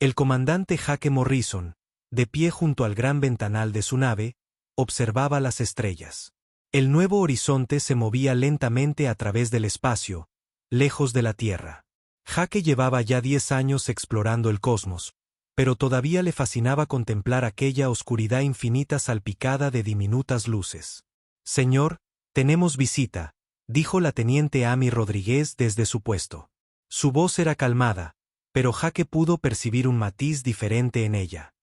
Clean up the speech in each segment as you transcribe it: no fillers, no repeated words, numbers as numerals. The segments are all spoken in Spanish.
El comandante Jake Morrison, de pie junto al gran ventanal de su nave, observaba las estrellas. El nuevo horizonte se movía lentamente a través del espacio, lejos de la Tierra. Jake llevaba ya 10 años explorando el cosmos, pero todavía le fascinaba contemplar aquella oscuridad infinita salpicada de diminutas luces. «Señor, tenemos visita», dijo la teniente Amy Rodríguez desde su puesto. Su voz era calmada, pero Jake pudo percibir un matiz diferente en ella.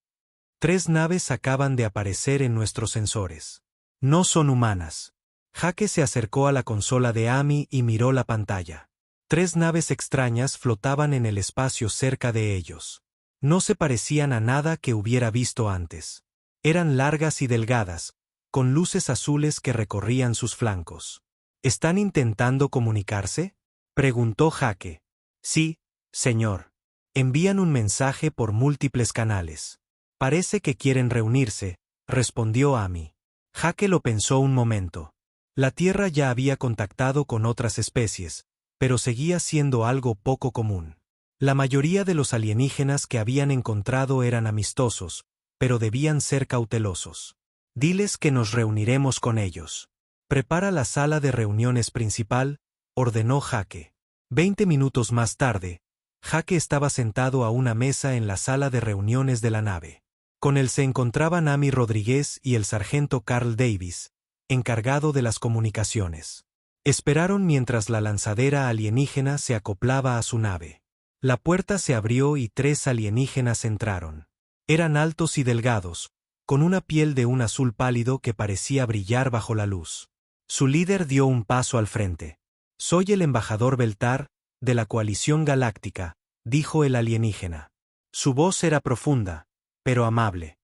3 naves acaban de aparecer en nuestros sensores. No son humanas. Jake se acercó a la consola de Amy y miró la pantalla. 3 naves extrañas flotaban en el espacio cerca de ellos. No se parecían a nada que hubiera visto antes. Eran largas y delgadas, con luces azules que recorrían sus flancos. ¿Están intentando comunicarse?, preguntó Jake. Sí, señor. Envían un mensaje por múltiples canales. Parece que quieren reunirse, respondió Amy. Jake lo pensó un momento. La Tierra ya había contactado con otras especies, pero seguía siendo algo poco común. La mayoría de los alienígenas que habían encontrado eran amistosos, pero debían ser cautelosos. Diles que nos reuniremos con ellos. Prepara la sala de reuniones principal, ordenó Jake. 20 minutos más tarde, Jake estaba sentado a una mesa en la sala de reuniones de la nave. Con él se encontraban Amy Rodríguez y el sargento Carl Davis, encargado de las comunicaciones. Esperaron mientras la lanzadera alienígena se acoplaba a su nave. La puerta se abrió y 3 alienígenas entraron. Eran altos y delgados, con una piel de un azul pálido que parecía brillar bajo la luz. Su líder dio un paso al frente. «Soy el embajador Beltar, de la Coalición Galáctica», dijo el alienígena. Su voz era profunda, pero amable.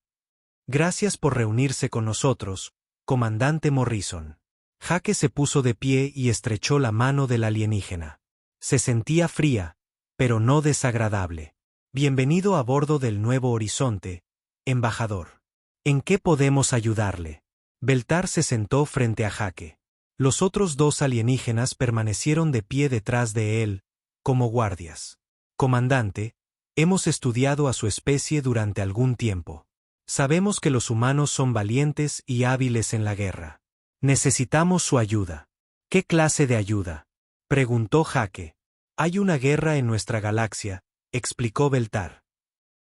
«Gracias por reunirse con nosotros, comandante Morrison». Jake se puso de pie y estrechó la mano del alienígena. Se sentía fría, pero no desagradable. «Bienvenido a bordo del Nuevo Horizonte, embajador. ¿En qué podemos ayudarle?». Beltar se sentó frente a Jake. Los otros 2 alienígenas permanecieron de pie detrás de él, como guardias. «Comandante, hemos estudiado a su especie durante algún tiempo. Sabemos que los humanos son valientes y hábiles en la guerra. Necesitamos su ayuda». «¿Qué clase de ayuda?», preguntó Jake. «Hay una guerra en nuestra galaxia», explicó Beltar.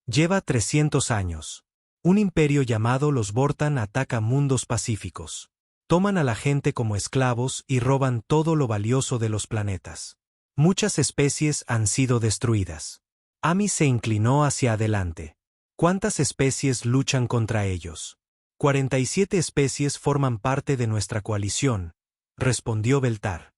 «Lleva 300 años. Un imperio llamado los Vortan ataca mundos pacíficos. Toman a la gente como esclavos y roban todo lo valioso de los planetas. Muchas especies han sido destruidas». Amy se inclinó hacia adelante. «¿Cuántas especies luchan contra ellos?». 47 especies forman parte de nuestra coalición», respondió Beltar.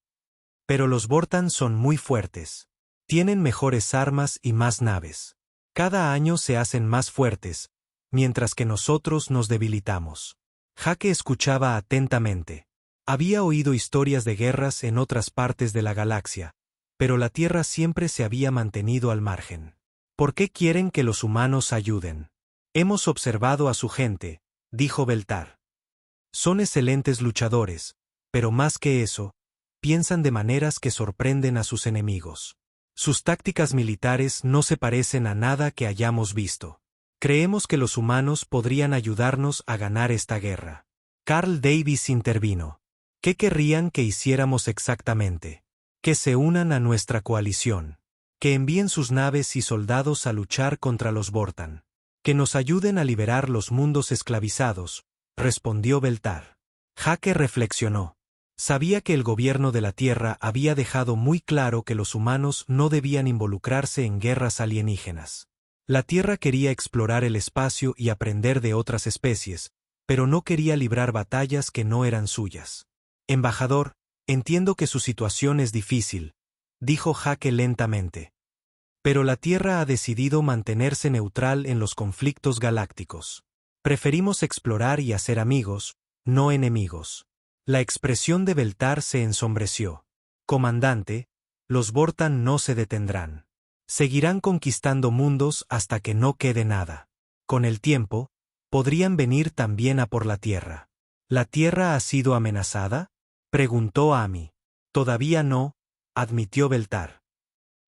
«Pero los Vortan son muy fuertes. Tienen mejores armas y más naves. Cada año se hacen más fuertes, mientras que nosotros nos debilitamos». Jake escuchaba atentamente. Había oído historias de guerras en otras partes de la galaxia, pero la Tierra siempre se había mantenido al margen. «¿Por qué quieren que los humanos ayuden?». «Hemos observado a su gente», dijo Beltar. «Son excelentes luchadores, pero más que eso, piensan de maneras que sorprenden a sus enemigos. Sus tácticas militares no se parecen a nada que hayamos visto. Creemos que los humanos podrían ayudarnos a ganar esta guerra». Carl Davis intervino. «¿Qué querrían que hiciéramos exactamente?». «Que se unan a nuestra coalición. Que envíen sus naves y soldados a luchar contra los Vortan. Que nos ayuden a liberar los mundos esclavizados», respondió Beltar. Jake reflexionó. Sabía que el gobierno de la Tierra había dejado muy claro que los humanos no debían involucrarse en guerras alienígenas. La Tierra quería explorar el espacio y aprender de otras especies, pero no quería librar batallas que no eran suyas. «Embajador, entiendo que su situación es difícil», dijo Jake lentamente. «Pero la Tierra ha decidido mantenerse neutral en los conflictos galácticos. Preferimos explorar y hacer amigos, no enemigos». La expresión de Beltar se ensombreció. «Comandante, los Vortan no se detendrán. Seguirán conquistando mundos hasta que no quede nada. Con el tiempo, podrían venir también a por la Tierra». «¿La Tierra ha sido amenazada?», preguntó Amy. «Todavía no», admitió Beltar.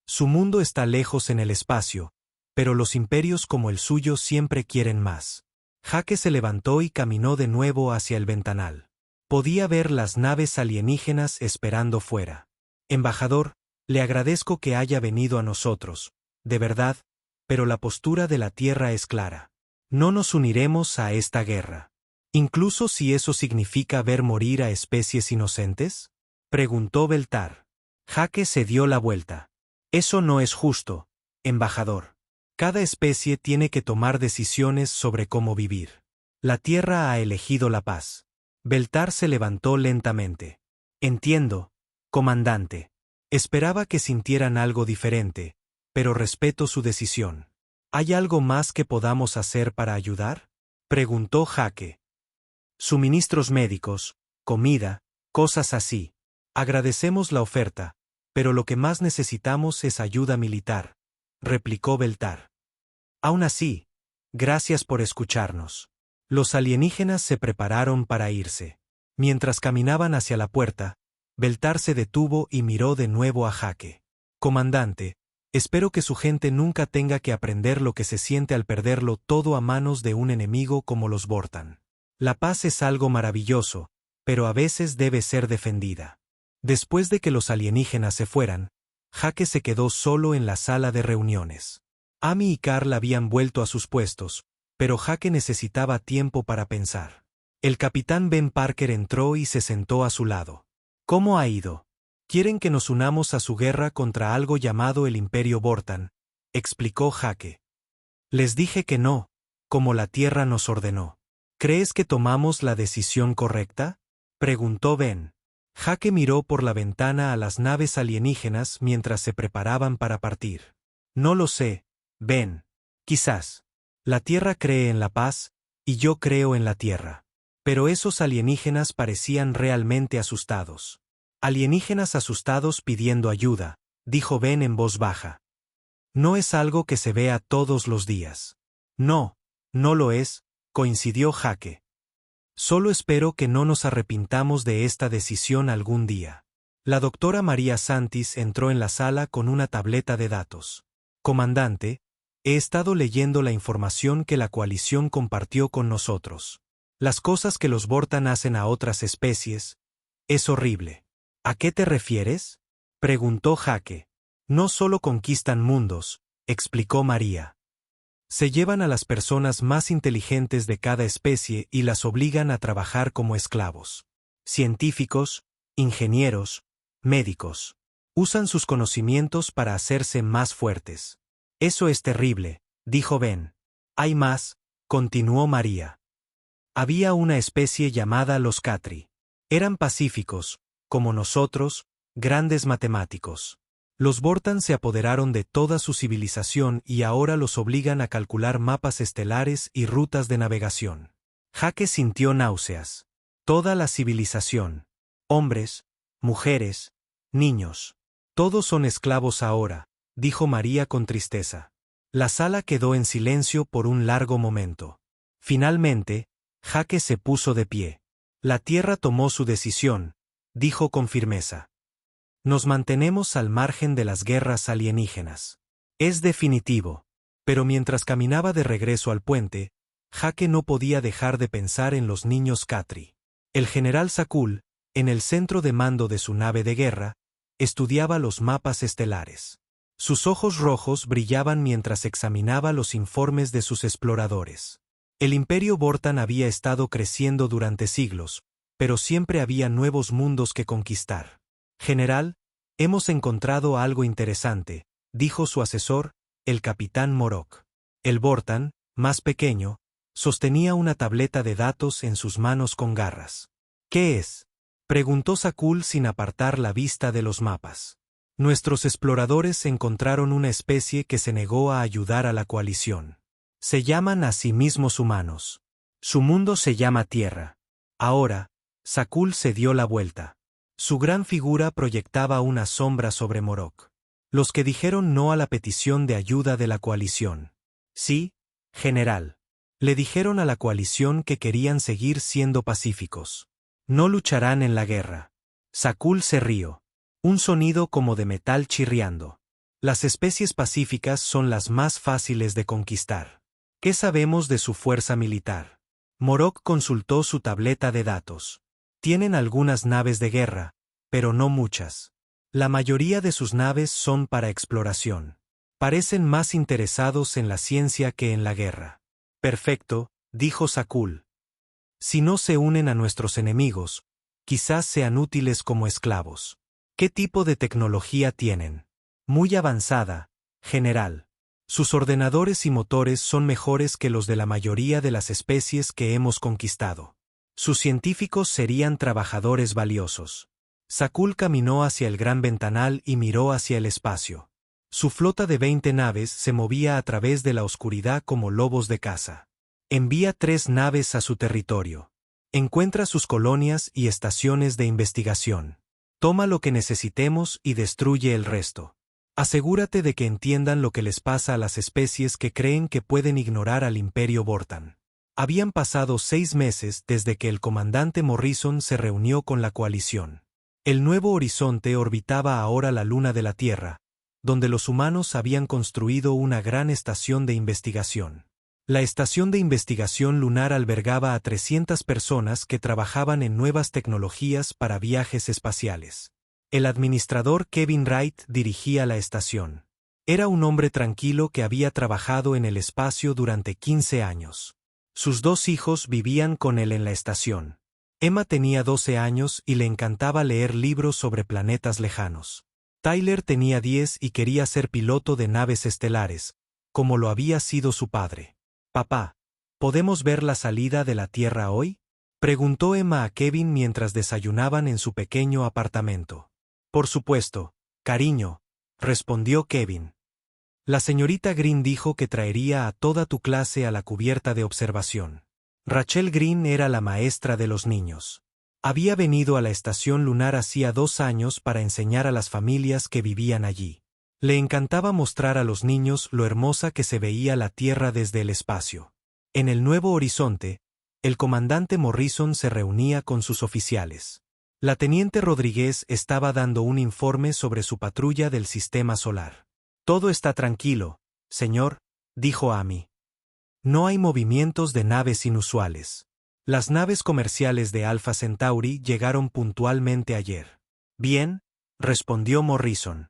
«Su mundo está lejos en el espacio, pero los imperios como el suyo siempre quieren más. Jake se levantó y caminó de nuevo hacia el ventanal. Podía ver las naves alienígenas esperando fuera. Embajador, le agradezco que haya venido a nosotros, de verdad, pero la postura de la Tierra es clara. No nos uniremos a esta guerra. ¿Incluso si eso significa ver morir a especies inocentes? Preguntó Beltar. Jake se dio la vuelta. Eso no es justo, embajador. Cada especie tiene que tomar decisiones sobre cómo vivir. La Tierra ha elegido la paz. Beltar se levantó lentamente. Entiendo, comandante. Esperaba que sintieran algo diferente, pero respeto su decisión. ¿Hay algo más que podamos hacer para ayudar? Preguntó Jake. Suministros médicos, comida, cosas así. Agradecemos la oferta, pero lo que más necesitamos es ayuda militar, replicó Beltar. Aún así, gracias por escucharnos. Los alienígenas se prepararon para irse. Mientras caminaban hacia la puerta, Beltar se detuvo y miró de nuevo a Jake. Comandante, espero que su gente nunca tenga que aprender lo que se siente al perderlo todo a manos de un enemigo como los Vortan. La paz es algo maravilloso, pero a veces debe ser defendida. Después de que los alienígenas se fueran, Jake se quedó solo en la sala de reuniones. Amy y Carl habían vuelto a sus puestos, pero Jake necesitaba tiempo para pensar. El capitán Ben Parker entró y se sentó a su lado. ¿Cómo ha ido? Quieren que nos unamos a su guerra contra algo llamado el Imperio Vortan, explicó Jake. Les dije que no, como la Tierra nos ordenó. ¿Crees que tomamos la decisión correcta? Preguntó Ben. Jake miró por la ventana a las naves alienígenas mientras se preparaban para partir. No lo sé, Ben. Quizás. La Tierra cree en la paz, y yo creo en la Tierra. Pero esos alienígenas parecían realmente asustados. Alienígenas asustados pidiendo ayuda, dijo Ben en voz baja. No es algo que se vea todos los días. No, no lo es, coincidió Jake. Solo espero que no nos arrepintamos de esta decisión algún día. La doctora María Santis entró en la sala con una tableta de datos. Comandante, he estado leyendo la información que la coalición compartió con nosotros. Las cosas que los Vortan hacen a otras especies, es horrible. ¿A qué te refieres? Preguntó Jake. No solo conquistan mundos, explicó María. Se llevan a las personas más inteligentes de cada especie y las obligan a trabajar como esclavos. Científicos, ingenieros, médicos. Usan sus conocimientos para hacerse más fuertes. Eso es terrible, dijo Ben. Hay más, continuó María. Había una especie llamada los Catri. Eran pacíficos, como nosotros, grandes matemáticos. Los Vortan se apoderaron de toda su civilización y ahora los obligan a calcular mapas estelares y rutas de navegación. Jake sintió náuseas. Toda la civilización. Hombres, mujeres, niños. Todos son esclavos ahora, dijo María con tristeza. La sala quedó en silencio por un largo momento. Finalmente, Jake se puso de pie. La Tierra tomó su decisión, dijo con firmeza. Nos mantenemos al margen de las guerras alienígenas. Es definitivo. Pero mientras caminaba de regreso al puente, Jake no podía dejar de pensar en los niños Catri. El general Sakul, en el centro de mando de su nave de guerra, estudiaba los mapas estelares. Sus ojos rojos brillaban mientras examinaba los informes de sus exploradores. El Imperio Vortan había estado creciendo durante siglos, pero siempre había nuevos mundos que conquistar. General, hemos encontrado algo interesante, dijo su asesor, el capitán Morok. El Vortan, más pequeño, sostenía una tableta de datos en sus manos con garras. ¿Qué es? Preguntó Sakul sin apartar la vista de los mapas. Nuestros exploradores encontraron una especie que se negó a ayudar a la coalición. Se llaman a sí mismos humanos. Su mundo se llama Tierra. Ahora, Sakul se dio la vuelta. Su gran figura proyectaba una sombra sobre Morok. Los que dijeron no a la petición de ayuda de la coalición. Sí, general. Le dijeron a la coalición que querían seguir siendo pacíficos. No lucharán en la guerra. Sakul se rió. Un sonido como de metal chirriando. Las especies pacíficas son las más fáciles de conquistar. ¿Qué sabemos de su fuerza militar? Morok consultó su tableta de datos. Tienen algunas naves de guerra, pero no muchas. La mayoría de sus naves son para exploración. Parecen más interesados en la ciencia que en la guerra. Perfecto, dijo Sakul. Si no se unen a nuestros enemigos, quizás sean útiles como esclavos. ¿Qué tipo de tecnología tienen? Muy avanzada, general. Sus ordenadores y motores son mejores que los de la mayoría de las especies que hemos conquistado. Sus científicos serían trabajadores valiosos. Sakul caminó hacia el gran ventanal y miró hacia el espacio. Su flota de 20 naves se movía a través de la oscuridad como lobos de caza. Envía 3 naves a su territorio. Encuentra sus colonias y estaciones de investigación. Toma lo que necesitemos y destruye el resto. Asegúrate de que entiendan lo que les pasa a las especies que creen que pueden ignorar al Imperio Vortan. Habían pasado 6 meses desde que el comandante Morrison se reunió con la coalición. El nuevo horizonte orbitaba ahora la luna de la Tierra, donde los humanos habían construido una gran estación de investigación. La estación de investigación lunar albergaba a 300 personas que trabajaban en nuevas tecnologías para viajes espaciales. El administrador Kevin Wright dirigía la estación. Era un hombre tranquilo que había trabajado en el espacio durante 15 años. Sus 2 hijos vivían con él en la estación. Emma tenía 12 años y le encantaba leer libros sobre planetas lejanos. Tyler tenía 10 y quería ser piloto de naves estelares, como lo había sido su padre. «Papá, ¿podemos ver la salida de la Tierra hoy?», preguntó Emma a Kevin mientras desayunaban en su pequeño apartamento. «Por supuesto, cariño», respondió Kevin. La señorita Green dijo que traería a toda tu clase a la cubierta de observación. Rachel Green era la maestra de los niños. Había venido a la estación lunar hacía 2 años para enseñar a las familias que vivían allí. Le encantaba mostrar a los niños lo hermosa que se veía la Tierra desde el espacio. En el nuevo horizonte, el comandante Morrison se reunía con sus oficiales. La teniente Rodríguez estaba dando un informe sobre su patrulla del sistema solar. «Todo está tranquilo, señor», dijo Amy. «No hay movimientos de naves inusuales. Las naves comerciales de Alpha Centauri llegaron puntualmente ayer». «Bien», respondió Morrison.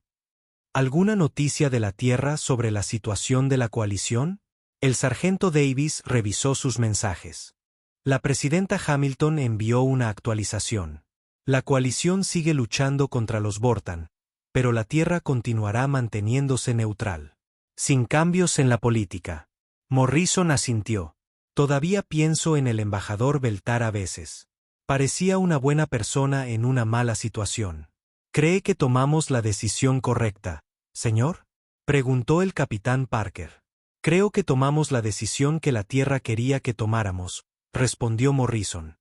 «¿Alguna noticia de la Tierra sobre la situación de la coalición?». El sargento Davis revisó sus mensajes. La presidenta Hamilton envió una actualización. La coalición sigue luchando contra los Vortan, pero la Tierra continuará manteniéndose neutral. Sin cambios en la política. Morrison asintió. «Todavía pienso en el embajador Beltar a veces. Parecía una buena persona en una mala situación». «¿Cree que tomamos la decisión correcta, señor?», preguntó el capitán Parker. «Creo que tomamos la decisión que la Tierra quería que tomáramos», respondió Morrison.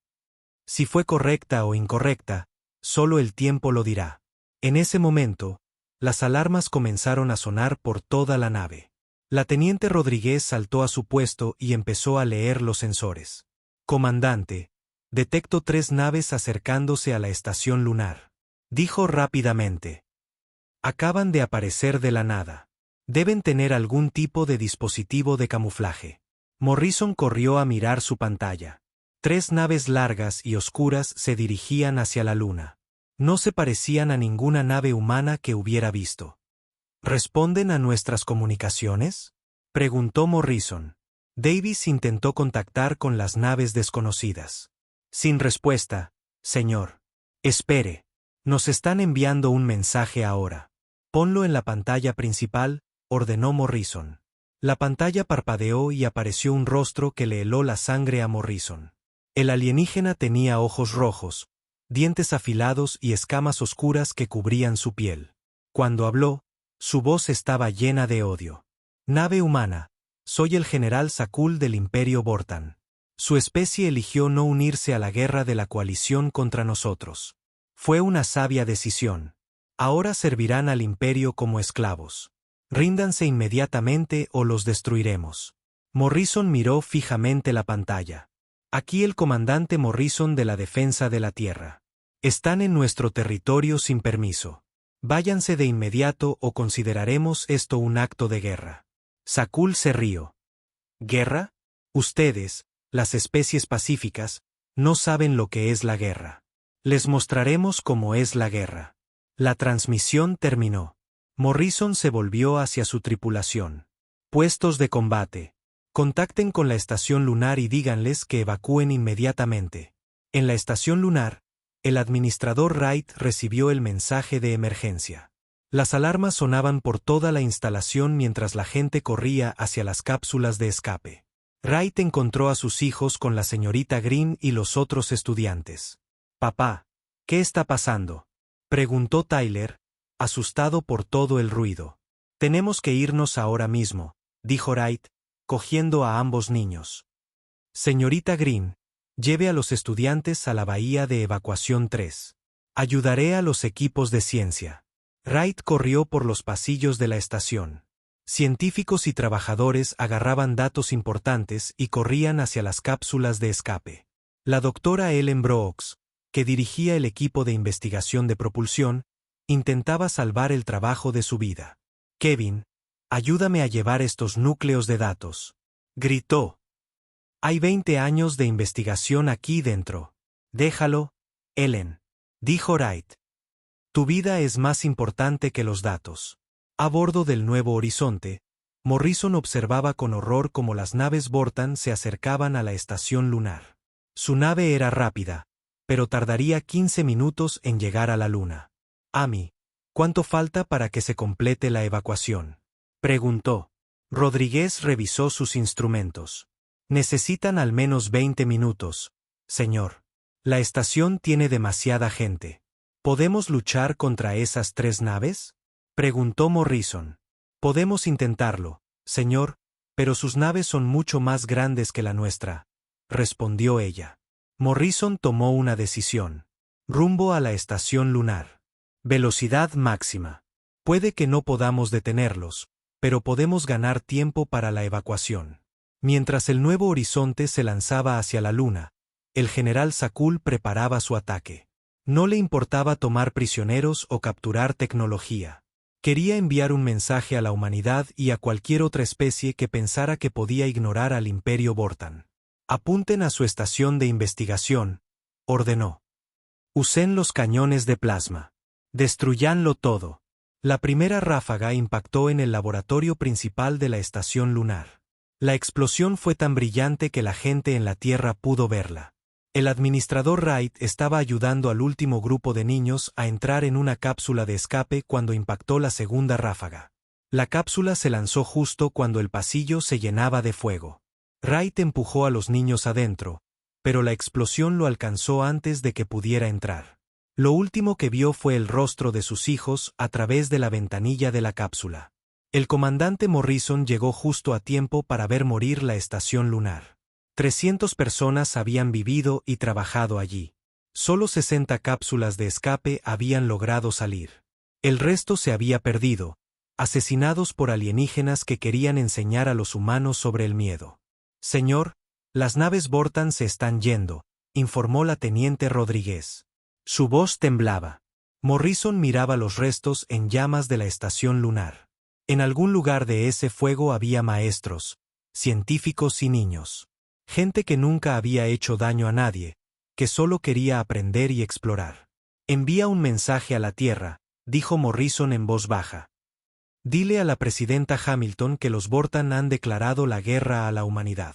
«Si fue correcta o incorrecta, solo el tiempo lo dirá». En ese momento, las alarmas comenzaron a sonar por toda la nave. La teniente Rodríguez saltó a su puesto y empezó a leer los sensores. «Comandante, detecto 3 naves acercándose a la estación lunar», dijo rápidamente. «Acaban de aparecer de la nada. Deben tener algún tipo de dispositivo de camuflaje». Morrison corrió a mirar su pantalla. 3 naves largas y oscuras se dirigían hacia la luna. No se parecían a ninguna nave humana que hubiera visto. «¿Responden a nuestras comunicaciones?», preguntó Morrison. Davis intentó contactar con las naves desconocidas. «Sin respuesta, señor». «Espere. Nos están enviando un mensaje ahora». «Ponlo en la pantalla principal», ordenó Morrison. La pantalla parpadeó y apareció un rostro que le heló la sangre a Morrison. El alienígena tenía ojos rojos, dientes afilados y escamas oscuras que cubrían su piel. Cuando habló, su voz estaba llena de odio. «Nave humana, soy el general Sakul del Imperio Vortan. Su especie eligió no unirse a la guerra de la coalición contra nosotros. Fue una sabia decisión. Ahora servirán al Imperio como esclavos. Ríndanse inmediatamente o los destruiremos». Morrison miró fijamente la pantalla. «Aquí el comandante Morrison de la Defensa de la Tierra. Están en nuestro territorio sin permiso. Váyanse de inmediato o consideraremos esto un acto de guerra. Sakul se rió. ¿Guerra? Ustedes, las especies pacíficas, no saben lo que es la guerra. Les mostraremos cómo es la guerra. La transmisión terminó. Morrison se volvió hacia su tripulación. Puestos de combate. Contacten con la estación lunar y díganles que evacúen inmediatamente. En la estación lunar, el administrador Wright recibió el mensaje de emergencia. Las alarmas sonaban por toda la instalación mientras la gente corría hacia las cápsulas de escape. Wright encontró a sus hijos con la señorita Green y los otros estudiantes. «Papá, ¿qué está pasando?», preguntó Tyler, asustado por todo el ruido. «Tenemos que irnos ahora mismo», dijo Wright, cogiendo a ambos niños. «Señorita Green, lleve a los estudiantes a la bahía de evacuación 3. Ayudaré a los equipos de ciencia». Wright corrió por los pasillos de la estación. Científicos y trabajadores agarraban datos importantes y corrían hacia las cápsulas de escape. La doctora Ellen Brooks, que dirigía el equipo de investigación de propulsión, intentaba salvar el trabajo de su vida. «Kevin, ayúdame a llevar estos núcleos de datos», gritó. «Hay 20 años de investigación aquí dentro». «Déjalo, Ellen», dijo Wright. «Tu vida es más importante que los datos». A bordo del Nuevo Horizonte, Morrison observaba con horror cómo las naves Vortan se acercaban a la estación lunar. Su nave era rápida, pero tardaría 15 minutos en llegar a la Luna. «Amy, ¿cuánto falta para que se complete la evacuación?», preguntó. Rodríguez revisó sus instrumentos. «Necesitan al menos 20 minutos, señor. La estación tiene demasiada gente. ¿Podemos luchar contra esas 3 naves?», preguntó Morrison. «Podemos intentarlo, señor, pero sus naves son mucho más grandes que la nuestra», respondió ella. Morrison tomó una decisión. Rumbo a la estación lunar. Velocidad máxima. Puede que no podamos detenerlos, pero podemos ganar tiempo para la evacuación. Mientras el Nuevo Horizonte se lanzaba hacia la Luna, el general Sakul preparaba su ataque. No le importaba tomar prisioneros o capturar tecnología. Quería enviar un mensaje a la humanidad y a cualquier otra especie que pensara que podía ignorar al Imperio Vortan. «Apunten a su estación de investigación», ordenó. «Usen los cañones de plasma. Destruyanlo todo». La primera ráfaga impactó en el laboratorio principal de la estación lunar. La explosión fue tan brillante que la gente en la Tierra pudo verla. El administrador Wright estaba ayudando al último grupo de niños a entrar en una cápsula de escape cuando impactó la segunda ráfaga. La cápsula se lanzó justo cuando el pasillo se llenaba de fuego. Wright empujó a los niños adentro, pero la explosión lo alcanzó antes de que pudiera entrar. Lo último que vio fue el rostro de sus hijos a través de la ventanilla de la cápsula. El comandante Morrison llegó justo a tiempo para ver morir la estación lunar. 300 personas habían vivido y trabajado allí. Solo 60 cápsulas de escape habían logrado salir. El resto se había perdido, asesinados por alienígenas que querían enseñar a los humanos sobre el miedo. «Señor, las naves Vortan se están yendo», informó la teniente Rodríguez. Su voz temblaba. Morrison miraba los restos en llamas de la estación lunar. En algún lugar de ese fuego había maestros, científicos y niños. Gente que nunca había hecho daño a nadie, que solo quería aprender y explorar. «Envía un mensaje a la Tierra», dijo Morrison en voz baja. «Dile a la presidenta Hamilton que los Vortan han declarado la guerra a la humanidad.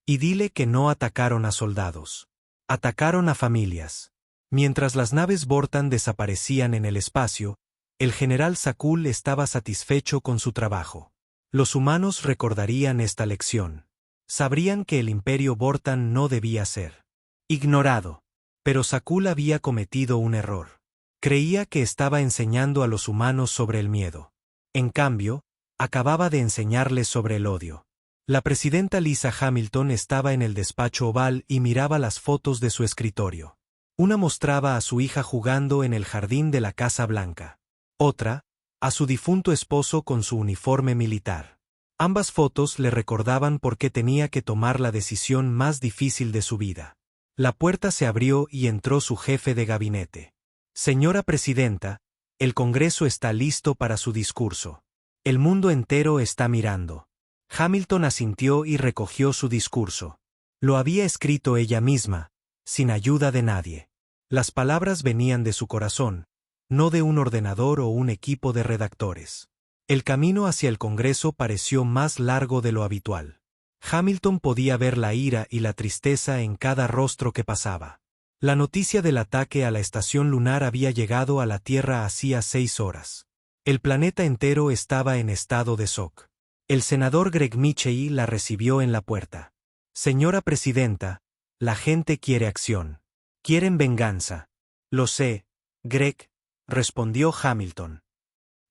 Y dile que no atacaron a soldados. Atacaron a familias». Mientras las naves Vortan desaparecían en el espacio, el general Sakul estaba satisfecho con su trabajo. Los humanos recordarían esta lección. Sabrían que el Imperio Vortan no debía ser ignorado. Pero Sakul había cometido un error. Creía que estaba enseñando a los humanos sobre el miedo. En cambio, acababa de enseñarles sobre el odio. La presidenta Lisa Hamilton estaba en el despacho oval y miraba las fotos de su escritorio. Una mostraba a su hija jugando en el jardín de la Casa Blanca. Otra, a su difunto esposo con su uniforme militar. Ambas fotos le recordaban por qué tenía que tomar la decisión más difícil de su vida. La puerta se abrió y entró su jefe de gabinete. «Señora presidenta», El Congreso está listo para su discurso. El mundo entero está mirando. Hamilton asintió y recogió su discurso. Lo había escrito ella misma, sin ayuda de nadie. Las palabras venían de su corazón, no de un ordenador o un equipo de redactores. El camino hacia el Congreso pareció más largo de lo habitual. Hamilton podía ver la ira y la tristeza en cada rostro que pasaba. La noticia del ataque a la estación lunar había llegado a la Tierra hacía 6 horas. El planeta entero estaba en estado de shock. El senador Greg Mitchell la recibió en la puerta. Señora Presidenta, la gente quiere acción. Quieren venganza. Lo sé, Greg, respondió Hamilton.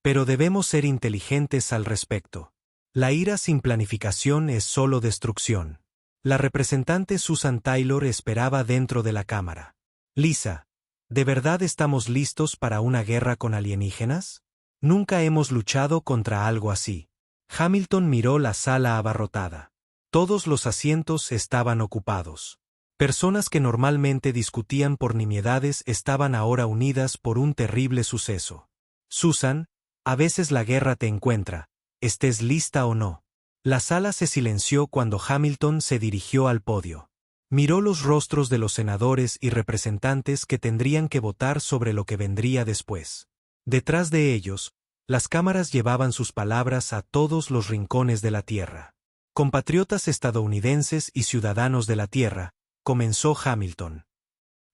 Pero debemos ser inteligentes al respecto. La ira sin planificación es solo destrucción. La representante Susan Taylor esperaba dentro de la cámara. Lisa, ¿de verdad estamos listos para una guerra con alienígenas? Nunca hemos luchado contra algo así. Hamilton miró la sala abarrotada. Todos los asientos estaban ocupados. Personas que normalmente discutían por nimiedades estaban ahora unidas por un terrible suceso. Susan, a veces la guerra te encuentra, estés lista o no. La sala se silenció cuando Hamilton se dirigió al podio. Miró los rostros de los senadores y representantes que tendrían que votar sobre lo que vendría después. Detrás de ellos, las cámaras llevaban sus palabras a todos los rincones de la Tierra. Compatriotas estadounidenses y ciudadanos de la Tierra, comenzó Hamilton.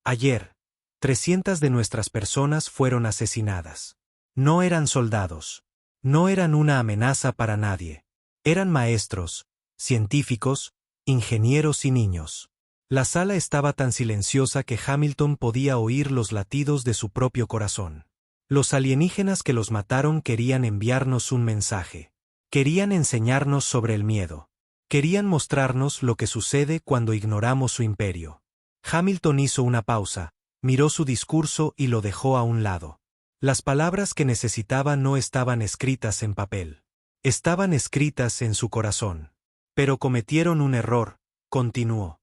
Ayer, 300 de nuestras personas fueron asesinadas. No eran soldados. No eran una amenaza para nadie. Eran maestros, científicos, ingenieros y niños. La sala estaba tan silenciosa que Hamilton podía oír los latidos de su propio corazón. Los alienígenas que los mataron querían enviarnos un mensaje. Querían enseñarnos sobre el miedo. Querían mostrarnos lo que sucede cuando ignoramos su imperio. Hamilton hizo una pausa, miró su discurso y lo dejó a un lado. Las palabras que necesitaba no estaban escritas en papel. Estaban escritas en su corazón. Pero cometieron un error, continuó.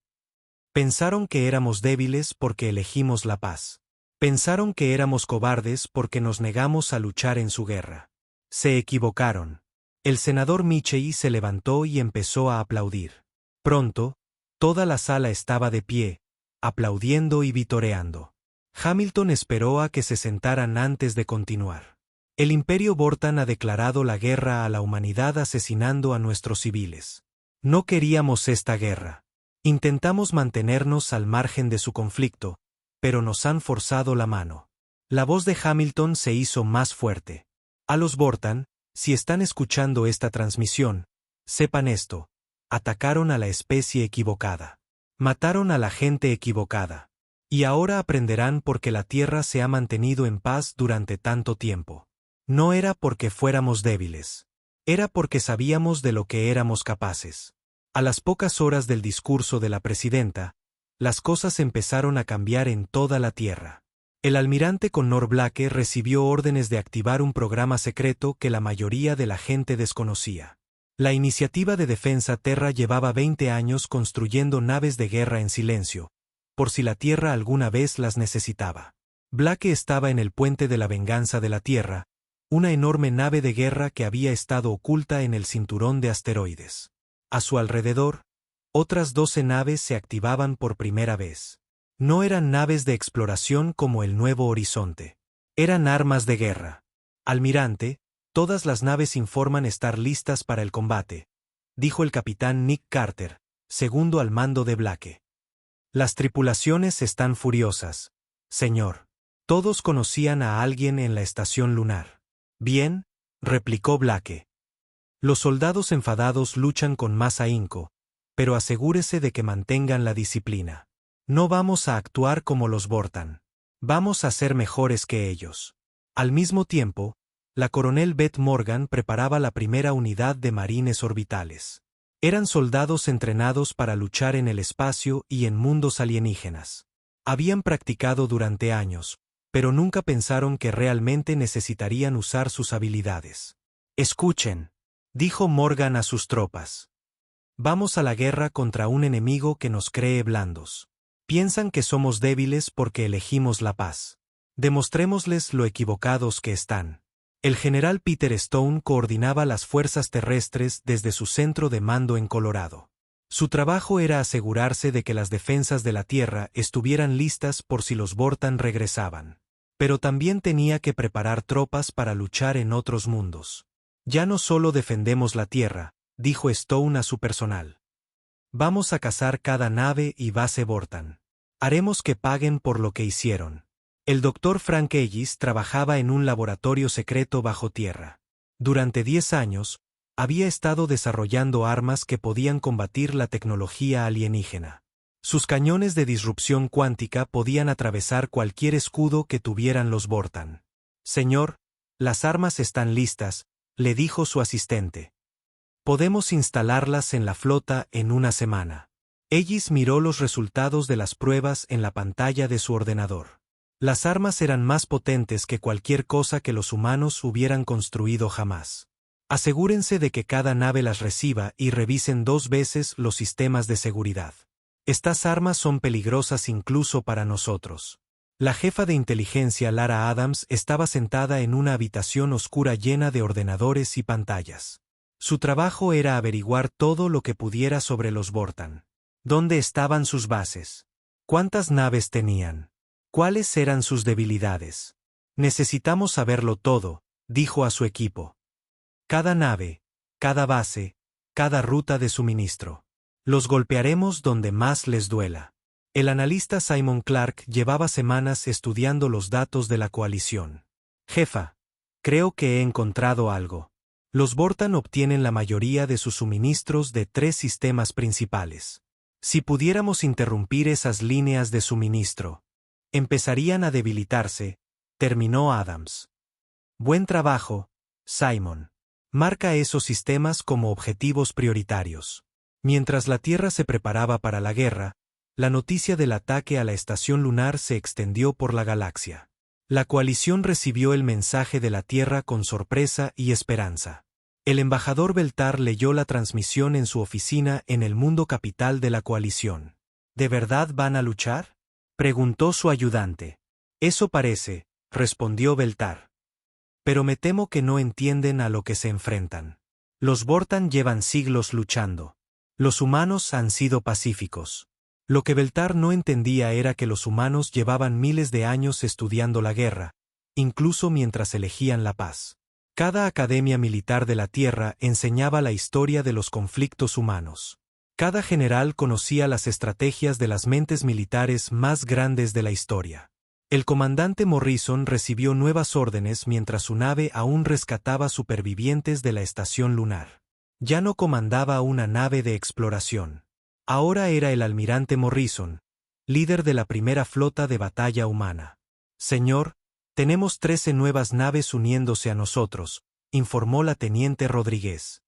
Pensaron que éramos débiles porque elegimos la paz. Pensaron que éramos cobardes porque nos negamos a luchar en su guerra. Se equivocaron. El senador Mitchell se levantó y empezó a aplaudir. Pronto, toda la sala estaba de pie, aplaudiendo y vitoreando. Hamilton esperó a que se sentaran antes de continuar. El Imperio Vortan ha declarado la guerra a la humanidad asesinando a nuestros civiles. No queríamos esta guerra. Intentamos mantenernos al margen de su conflicto, pero nos han forzado la mano. La voz de Hamilton se hizo más fuerte. A los Vortan, si están escuchando esta transmisión, sepan esto: atacaron a la especie equivocada. Mataron a la gente equivocada. Y ahora aprenderán por qué la Tierra se ha mantenido en paz durante tanto tiempo. No era porque fuéramos débiles. Era porque sabíamos de lo que éramos capaces. A las pocas horas del discurso de la presidenta, las cosas empezaron a cambiar en toda la Tierra. El almirante Connor Blake recibió órdenes de activar un programa secreto que la mayoría de la gente desconocía. La Iniciativa de Defensa Terra llevaba 20 años construyendo naves de guerra en silencio, por si la Tierra alguna vez las necesitaba. Blake estaba en el Puente de la Venganza de la Tierra, una enorme nave de guerra que había estado oculta en el cinturón de asteroides. A su alrededor, otras 12 naves se activaban por primera vez. No eran naves de exploración como el Nuevo Horizonte. Eran armas de guerra. Almirante, todas las naves informan estar listas para el combate, dijo el capitán Nick Carter, segundo al mando de Blake. Las tripulaciones están furiosas, señor. Todos conocían a alguien en la estación lunar. Bien, replicó Blake. Los soldados enfadados luchan con más ahínco, pero asegúrese de que mantengan la disciplina. No vamos a actuar como los Vortan. Vamos a ser mejores que ellos. Al mismo tiempo, la coronel Beth Morgan preparaba la primera unidad de marines orbitales. Eran soldados entrenados para luchar en el espacio y en mundos alienígenas. Habían practicado durante años, pero nunca pensaron que realmente necesitarían usar sus habilidades. Escuchen, dijo Morgan a sus tropas. Vamos a la guerra contra un enemigo que nos cree blandos. Piensan que somos débiles porque elegimos la paz. Demostrémosles lo equivocados que están. El general Peter Stone coordinaba las fuerzas terrestres desde su centro de mando en Colorado. Su trabajo era asegurarse de que las defensas de la Tierra estuvieran listas por si los Vortan regresaban. Pero también tenía que preparar tropas para luchar en otros mundos. Ya no solo defendemos la Tierra, dijo Stone a su personal. Vamos a cazar cada nave y base Vortan. Haremos que paguen por lo que hicieron. El Dr. Frank Ellis trabajaba en un laboratorio secreto bajo tierra. Durante 10 años, había estado desarrollando armas que podían combatir la tecnología alienígena. Sus cañones de disrupción cuántica podían atravesar cualquier escudo que tuvieran los Vortan. Señor, las armas están listas, le dijo su asistente. Podemos instalarlas en la flota en una semana. Ellis miró los resultados de las pruebas en la pantalla de su ordenador. Las armas eran más potentes que cualquier cosa que los humanos hubieran construido jamás. Asegúrense de que cada nave las reciba y revisen 2 veces los sistemas de seguridad. Estas armas son peligrosas incluso para nosotros. La jefa de inteligencia Lara Adams estaba sentada en una habitación oscura llena de ordenadores y pantallas. Su trabajo era averiguar todo lo que pudiera sobre los Vortan. ¿Dónde estaban sus bases? ¿Cuántas naves tenían? ¿Cuáles eran sus debilidades? Necesitamos saberlo todo, dijo a su equipo. Cada nave, cada base, cada ruta de suministro. Los golpearemos donde más les duela. El analista Simon Clark llevaba semanas estudiando los datos de la coalición. Jefa, creo que he encontrado algo. Los Vortan obtienen la mayoría de sus suministros de 3 sistemas principales. Si pudiéramos interrumpir esas líneas de suministro, empezarían a debilitarse, terminó Adams. Buen trabajo, Simon. Marca esos sistemas como objetivos prioritarios. Mientras la Tierra se preparaba para la guerra, la noticia del ataque a la estación lunar se extendió por la galaxia. La coalición recibió el mensaje de la Tierra con sorpresa y esperanza. El embajador Beltar leyó la transmisión en su oficina en el mundo capital de la coalición. ¿De verdad van a luchar?, preguntó su ayudante. Eso parece, respondió Beltar. Pero me temo que no entienden a lo que se enfrentan. Los Vortan llevan siglos luchando. Los humanos han sido pacíficos. Lo que Beltar no entendía era que los humanos llevaban miles de años estudiando la guerra, incluso mientras elegían la paz. Cada academia militar de la Tierra enseñaba la historia de los conflictos humanos. Cada general conocía las estrategias de las mentes militares más grandes de la historia. El comandante Morrison recibió nuevas órdenes mientras su nave aún rescataba supervivientes de la estación lunar. Ya no comandaba una nave de exploración. Ahora era el almirante Morrison, líder de la primera flota de batalla humana. Señor, tenemos 13 nuevas naves uniéndose a nosotros, informó la teniente Rodríguez.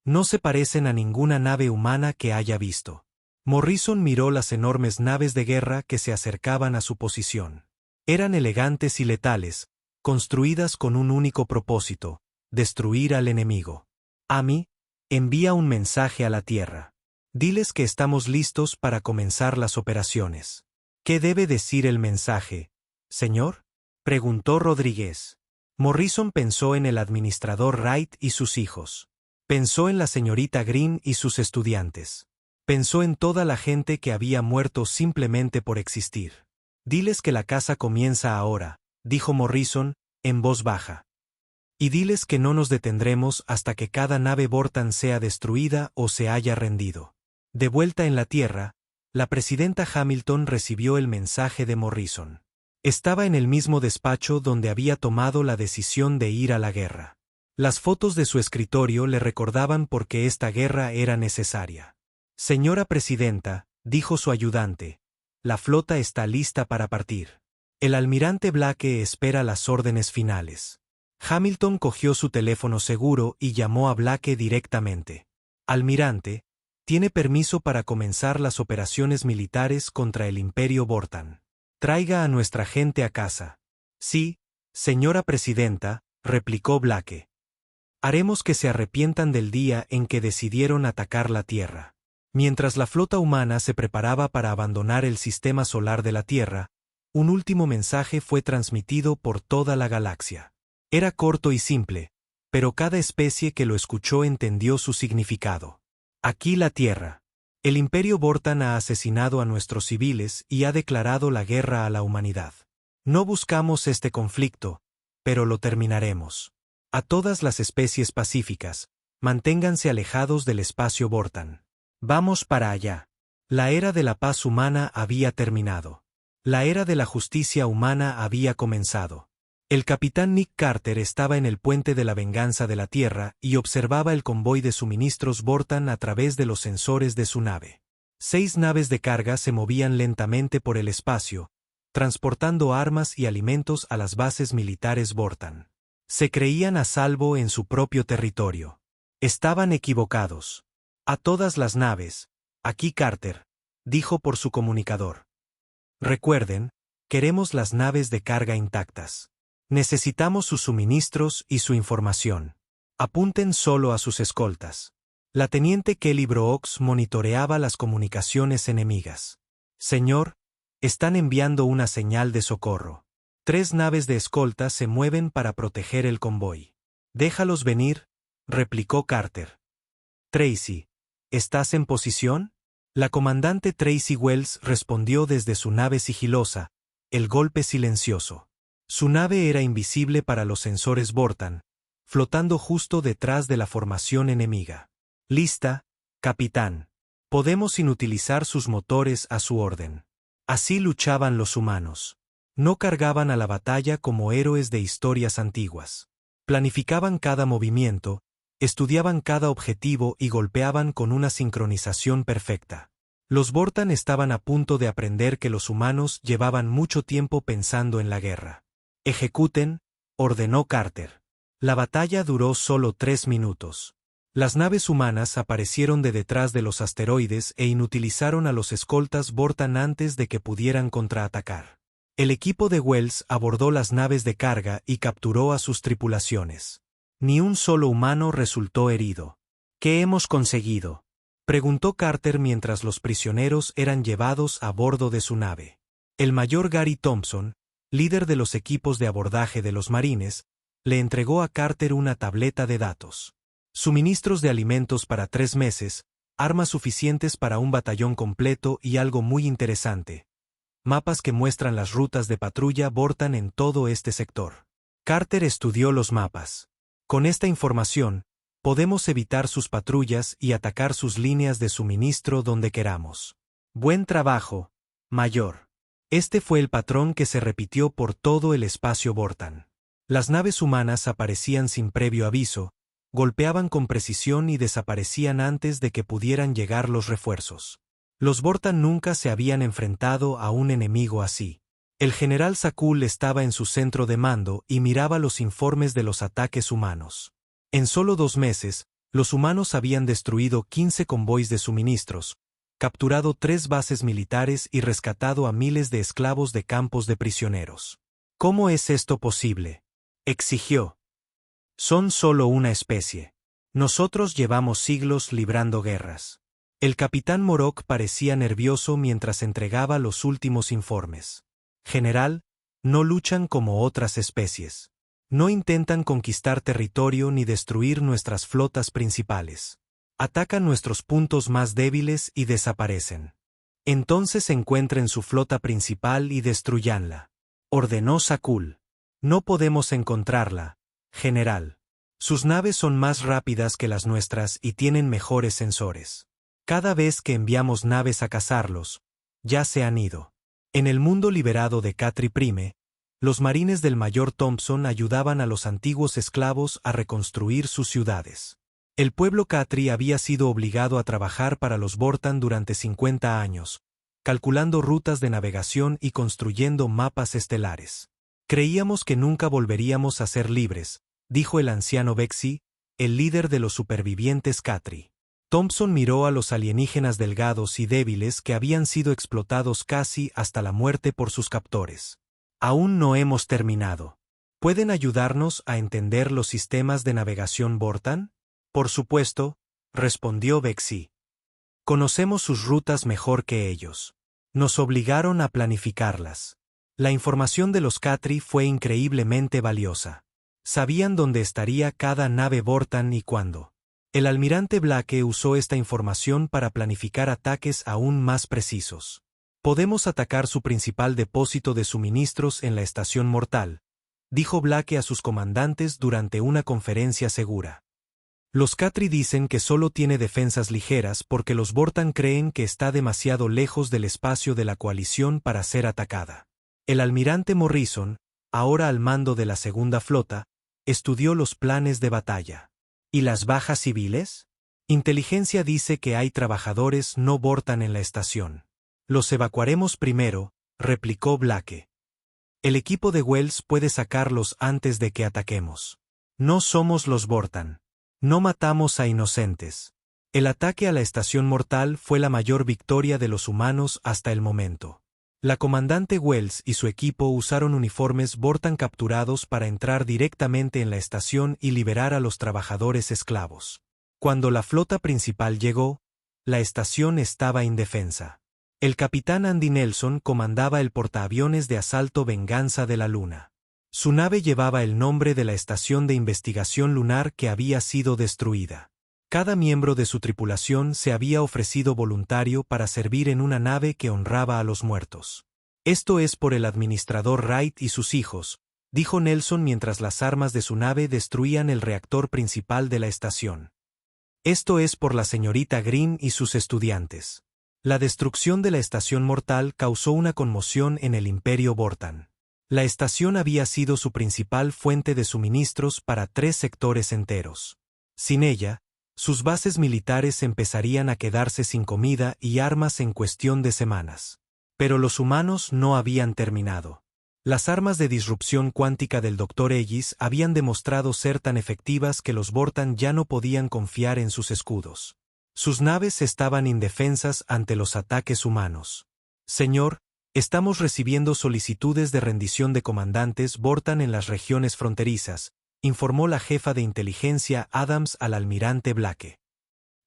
No se parecen a ninguna nave humana que haya visto. Morrison miró las enormes naves de guerra que se acercaban a su posición. Eran elegantes y letales, construidas con un único propósito: destruir al enemigo. Amy, envía un mensaje a la Tierra. Diles que estamos listos para comenzar las operaciones. ¿Qué debe decir el mensaje, señor?, preguntó Rodríguez. Morrison pensó en el administrador Wright y sus hijos. Pensó en la señorita Green y sus estudiantes. Pensó en toda la gente que había muerto simplemente por existir. Diles que la caza comienza ahora, dijo Morrison, en voz baja. Y diles que no nos detendremos hasta que cada nave Vortan sea destruida o se haya rendido. De vuelta en la Tierra, la presidenta Hamilton recibió el mensaje de Morrison. Estaba en el mismo despacho donde había tomado la decisión de ir a la guerra. Las fotos de su escritorio le recordaban por qué esta guerra era necesaria. Señora presidenta, dijo su ayudante, la flota está lista para partir. El almirante Blake espera las órdenes finales. Hamilton cogió su teléfono seguro y llamó a Blake directamente. Almirante, tiene permiso para comenzar las operaciones militares contra el Imperio Vortan. Traiga a nuestra gente a casa. Sí, señora presidenta, replicó Blake. Haremos que se arrepientan del día en que decidieron atacar la Tierra. Mientras la flota humana se preparaba para abandonar el sistema solar de la Tierra, Un último mensaje fue transmitido por toda la galaxia. Era corto y simple, pero cada especie que lo escuchó entendió su significado. Aquí la Tierra. El Imperio Vortan ha asesinado a nuestros civiles y ha declarado la guerra a la humanidad. No buscamos este conflicto, pero lo terminaremos. A todas las especies pacíficas, manténganse alejados del espacio Vortan. Vamos para allá. La era de la paz humana había terminado. La era de la justicia humana había comenzado. El capitán Nick Carter estaba en el puente de la venganza de la Tierra y observaba el convoy de suministros Vortan a través de los sensores de su nave. 6 naves de carga se movían lentamente por el espacio, transportando armas y alimentos a las bases militares Vortan. Se creían a salvo en su propio territorio. Estaban equivocados. A todas las naves, aquí Carter, dijo por su comunicador. Recuerden, queremos las naves de carga intactas. Necesitamos sus suministros y su información. Apunten solo a sus escoltas. La teniente Kelly Brooks monitoreaba las comunicaciones enemigas. Señor, están enviando una señal de socorro. 3 naves de escolta se mueven para proteger el convoy. Déjalos venir, replicó Carter. Tracy, ¿estás en posición? La comandante Tracy Wells respondió desde su nave sigilosa, el golpe silencioso. Su nave era invisible para los sensores Vortan, flotando justo detrás de la formación enemiga. Lista, capitán. Podemos inutilizar sus motores a su orden. Así luchaban los humanos. No cargaban a la batalla como héroes de historias antiguas. Planificaban cada movimiento, estudiaban cada objetivo y golpeaban con una sincronización perfecta. Los Vortan estaban a punto de aprender que los humanos llevaban mucho tiempo pensando en la guerra. Ejecuten, ordenó Carter. La batalla duró solo 3 minutos. Las naves humanas aparecieron de detrás de los asteroides e inutilizaron a los escoltas Vortan antes de que pudieran contraatacar. El equipo de Wells abordó las naves de carga y capturó a sus tripulaciones. Ni un solo humano resultó herido. ¿Qué hemos conseguido?, preguntó Carter mientras los prisioneros eran llevados a bordo de su nave. El mayor Gary Thompson, líder de los equipos de abordaje de los marines, le entregó a Carter una tableta de datos. Suministros de alimentos para 3 meses, armas suficientes para un batallón completo y algo muy interesante. Mapas que muestran las rutas de patrulla Vortan en todo este sector. Carter estudió los mapas. Con esta información, podemos evitar sus patrullas y atacar sus líneas de suministro donde queramos. Buen trabajo, mayor. Este fue el patrón que se repitió por todo el espacio Vortan. Las naves humanas aparecían sin previo aviso, golpeaban con precisión y desaparecían antes de que pudieran llegar los refuerzos. Los Vortan nunca se habían enfrentado a un enemigo así. El general Sakul estaba en su centro de mando y miraba los informes de los ataques humanos. En solo 2 meses, los humanos habían destruido 15 convoys de suministros, capturado 3 bases militares y rescatado a miles de esclavos de campos de prisioneros. ¿Cómo es esto posible?, exigió. Son solo una especie. Nosotros llevamos siglos librando guerras. El capitán Morok parecía nervioso mientras entregaba los últimos informes. General, no luchan como otras especies. No intentan conquistar territorio ni destruir nuestras flotas principales. Atacan nuestros puntos más débiles y desaparecen. Entonces encuentren su flota principal y destruyanla, ordenó Sakul. No podemos encontrarla, general. Sus naves son más rápidas que las nuestras y tienen mejores sensores. Cada vez que enviamos naves a cazarlos, ya se han ido. En el mundo liberado de Catri Prime, los marines del mayor Thompson ayudaban a los antiguos esclavos a reconstruir sus ciudades. El pueblo Catri había sido obligado a trabajar para los Vortan durante 50 años, calculando rutas de navegación y construyendo mapas estelares. Creíamos que nunca volveríamos a ser libres, dijo el anciano Vexi, el líder de los supervivientes Catri. Thompson miró a los alienígenas delgados y débiles que habían sido explotados casi hasta la muerte por sus captores. Aún no hemos terminado. ¿Pueden ayudarnos a entender los sistemas de navegación Vortan? Por supuesto, respondió Vexi. Conocemos sus rutas mejor que ellos. Nos obligaron a planificarlas. La información de los Khatri fue increíblemente valiosa. Sabían dónde estaría cada nave Vortan y cuándo. El almirante Blake usó esta información para planificar ataques aún más precisos. Podemos atacar su principal depósito de suministros en la estación mortal, dijo Blake a sus comandantes durante una conferencia segura. Los Khatri dicen que solo tiene defensas ligeras porque los Vortan creen que está demasiado lejos del espacio de la coalición para ser atacada. El almirante Morrison, ahora al mando de la segunda flota, estudió los planes de batalla. ¿Y las bajas civiles? Inteligencia dice que hay trabajadores no Vortan en la estación. Los evacuaremos primero, replicó Blake. El equipo de Wells puede sacarlos antes de que ataquemos. No somos los Vortan. No matamos a inocentes. El ataque a la estación mortal fue la mayor victoria de los humanos hasta el momento. La comandante Wells y su equipo usaron uniformes Vortan capturados para entrar directamente en la estación y liberar a los trabajadores esclavos. Cuando la flota principal llegó, la estación estaba indefensa. El capitán Andy Nelson comandaba el portaaviones de asalto Venganza de la Luna. Su nave llevaba el nombre de la estación de investigación lunar que había sido destruida. Cada miembro de su tripulación se había ofrecido voluntario para servir en una nave que honraba a los muertos. Esto es por el administrador Wright y sus hijos, dijo Nelson mientras las armas de su nave destruían el reactor principal de la estación. Esto es por la señorita Green y sus estudiantes. La destrucción de la estación mortal causó una conmoción en el Imperio Vortan. La estación había sido su principal fuente de suministros para 3 sectores enteros. Sin ella, sus bases militares empezarían a quedarse sin comida y armas en cuestión de semanas. Pero los humanos no habían terminado. Las armas de disrupción cuántica del Dr. Ellis habían demostrado ser tan efectivas que los Vortan ya no podían confiar en sus escudos. Sus naves estaban indefensas ante los ataques humanos. Señor, estamos recibiendo solicitudes de rendición de comandantes Vortan en las regiones fronterizas, informó la jefa de inteligencia Adams al almirante Blake.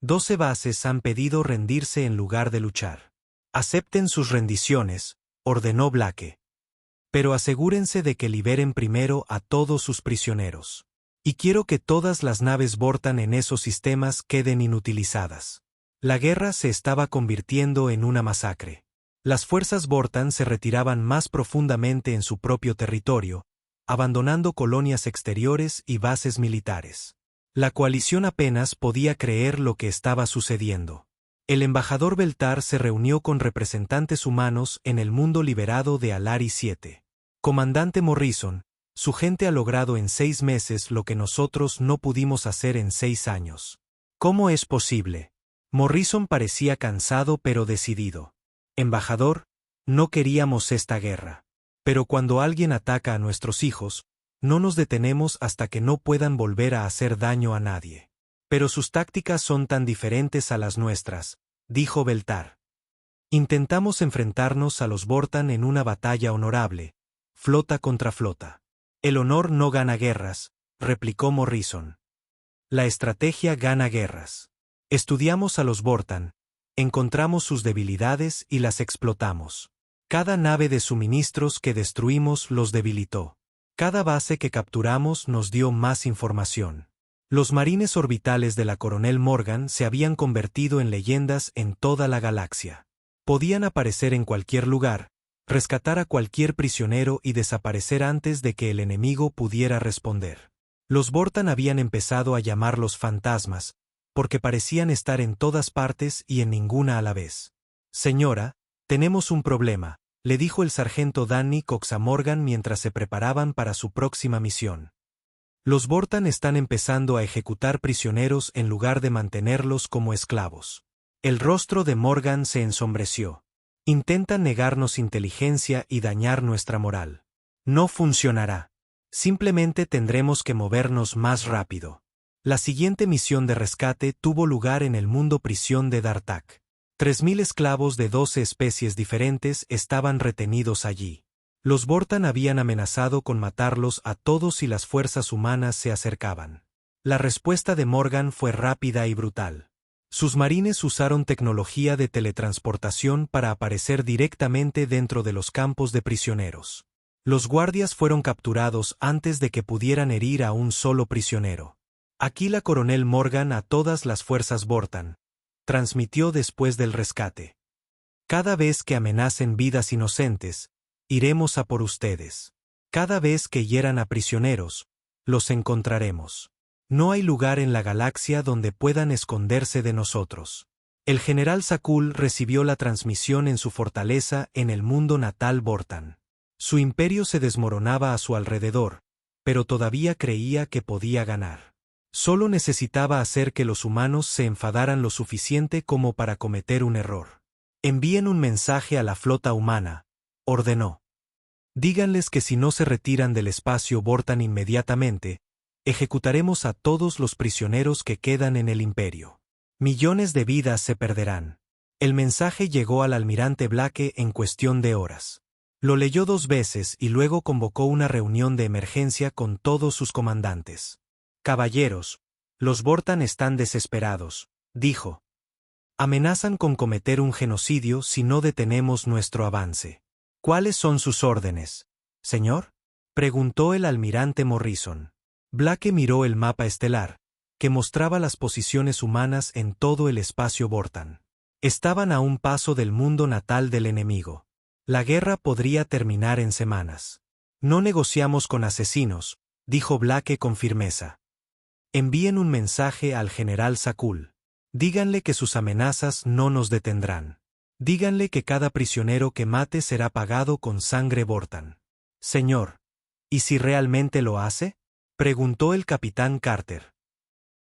12 bases han pedido rendirse en lugar de luchar. Acepten sus rendiciones, ordenó Blake. Pero asegúrense de que liberen primero a todos sus prisioneros. Y quiero que todas las naves Vortan en esos sistemas queden inutilizadas. La guerra se estaba convirtiendo en una masacre. Las fuerzas Vortan se retiraban más profundamente en su propio territorio, abandonando colonias exteriores y bases militares. La coalición apenas podía creer lo que estaba sucediendo. El embajador Beltar se reunió con representantes humanos en el mundo liberado de Alari 7. Comandante Morrison, su gente ha logrado en 6 meses lo que nosotros no pudimos hacer en 6 años. ¿Cómo es posible? Morrison parecía cansado pero decidido. Embajador, no queríamos esta guerra. Pero cuando alguien ataca a nuestros hijos, no nos detenemos hasta que no puedan volver a hacer daño a nadie. Pero sus tácticas son tan diferentes a las nuestras, dijo Beltar. Intentamos enfrentarnos a los Vortan en una batalla honorable, flota contra flota. El honor no gana guerras, replicó Morrison. La estrategia gana guerras. Estudiamos a los Vortan, encontramos sus debilidades y las explotamos. Cada nave de suministros que destruimos los debilitó. Cada base que capturamos nos dio más información. Los marines orbitales de la Coronel Morgan se habían convertido en leyendas en toda la galaxia. Podían aparecer en cualquier lugar, rescatar a cualquier prisionero y desaparecer antes de que el enemigo pudiera responder. Los Vortan habían empezado a llamarlos fantasmas, porque parecían estar en todas partes y en ninguna a la vez. Señora, tenemos un problema, le dijo el sargento Danny Cox a Morgan mientras se preparaban para su próxima misión. Los Vortan están empezando a ejecutar prisioneros en lugar de mantenerlos como esclavos. El rostro de Morgan se ensombreció. Intentan negarnos inteligencia y dañar nuestra moral. No funcionará. Simplemente tendremos que movernos más rápido. La siguiente misión de rescate tuvo lugar en el mundo prisión de Dartak. 3000 esclavos de 12 especies diferentes estaban retenidos allí. Los Vortan habían amenazado con matarlos a todos si las fuerzas humanas se acercaban. La respuesta de Morgan fue rápida y brutal. Sus marines usaron tecnología de teletransportación para aparecer directamente dentro de los campos de prisioneros. Los guardias fueron capturados antes de que pudieran herir a un solo prisionero. Aquí la coronel Morgan a todas las fuerzas Vortan transmitió después del rescate. Cada vez que amenacen vidas inocentes, iremos a por ustedes. Cada vez que hieran a prisioneros, los encontraremos. No hay lugar en la galaxia donde puedan esconderse de nosotros. El general Sakul recibió la transmisión en su fortaleza en el mundo natal Vortan. Su imperio se desmoronaba a su alrededor, pero todavía creía que podía ganar. Solo necesitaba hacer que los humanos se enfadaran lo suficiente como para cometer un error. Envíen un mensaje a la flota humana, ordenó. Díganles que si no se retiran del espacio Vortan inmediatamente, ejecutaremos a todos los prisioneros que quedan en el imperio. Millones de vidas se perderán. El mensaje llegó al almirante Blake en cuestión de horas. Lo leyó 2 veces y luego convocó una reunión de emergencia con todos sus comandantes. Caballeros, los Vortan están desesperados, dijo. Amenazan con cometer un genocidio si no detenemos nuestro avance. ¿Cuáles son sus órdenes, señor?, preguntó el almirante Morrison. Blake miró el mapa estelar, que mostraba las posiciones humanas en todo el espacio Vortan. Estaban a un paso del mundo natal del enemigo. La guerra podría terminar en semanas. No negociamos con asesinos, dijo Blake con firmeza. Envíen un mensaje al general Sakul. Díganle que sus amenazas no nos detendrán. Díganle que cada prisionero que mate será pagado con sangre Vortan. Señor, ¿y si realmente lo hace?, preguntó el capitán Carter.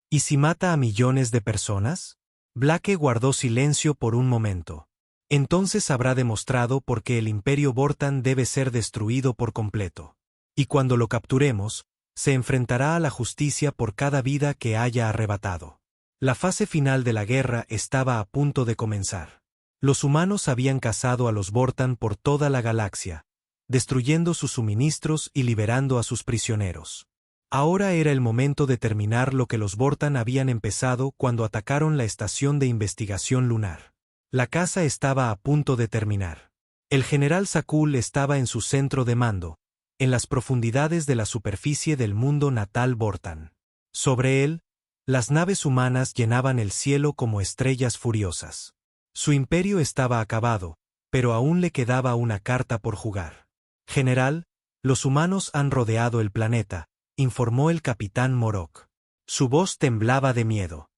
¿Y si mata a millones de personas? Blake guardó silencio por un momento. Entonces habrá demostrado por qué el imperio Vortan debe ser destruido por completo. Y cuando lo capturemos, se enfrentará a la justicia por cada vida que haya arrebatado. La fase final de la guerra estaba a punto de comenzar. Los humanos habían cazado a los Vortan por toda la galaxia, destruyendo sus suministros y liberando a sus prisioneros. Ahora era el momento de terminar lo que los Vortan habían empezado cuando atacaron la estación de investigación lunar. La caza estaba a punto de terminar. El general Sakul estaba en su centro de mando, en las profundidades de la superficie del mundo natal Vortan. Sobre él, las naves humanas llenaban el cielo como estrellas furiosas. Su imperio estaba acabado, pero aún le quedaba una carta por jugar. General, los humanos han rodeado el planeta, informó el capitán Morok. Su voz temblaba de miedo.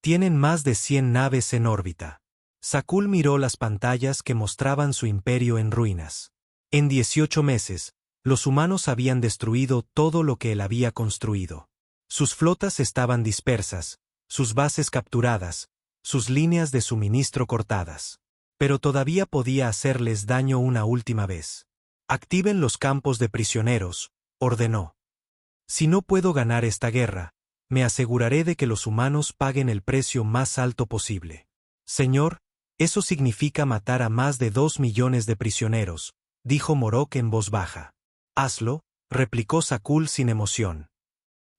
Tienen más de 100 naves en órbita. Sakul miró las pantallas que mostraban su imperio en ruinas. En 18 meses, los humanos habían destruido todo lo que él había construido. Sus flotas estaban dispersas, sus bases capturadas, sus líneas de suministro cortadas. Pero todavía podía hacerles daño una última vez. Activen los campos de prisioneros, ordenó. Si no puedo ganar esta guerra, me aseguraré de que los humanos paguen el precio más alto posible. Señor, eso significa matar a más de 2 millones de prisioneros, dijo Morok en voz baja. Hazlo, replicó Sakul sin emoción.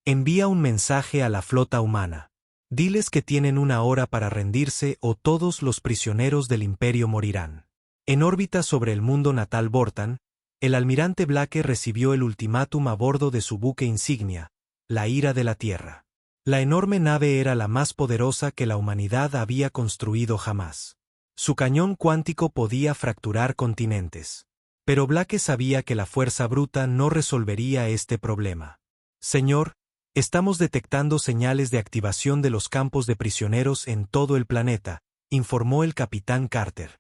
Envía un mensaje a la flota humana. Diles que tienen 1 hora para rendirse o todos los prisioneros del imperio morirán. En órbita sobre el mundo natal Vortan, el almirante Blake recibió el ultimátum a bordo de su buque insignia, la Ira de la Tierra. La enorme nave era la más poderosa que la humanidad había construido jamás. Su cañón cuántico podía fracturar continentes. Pero Blake sabía que la fuerza bruta no resolvería este problema. Señor, estamos detectando señales de activación de los campos de prisioneros en todo el planeta, informó el capitán Carter.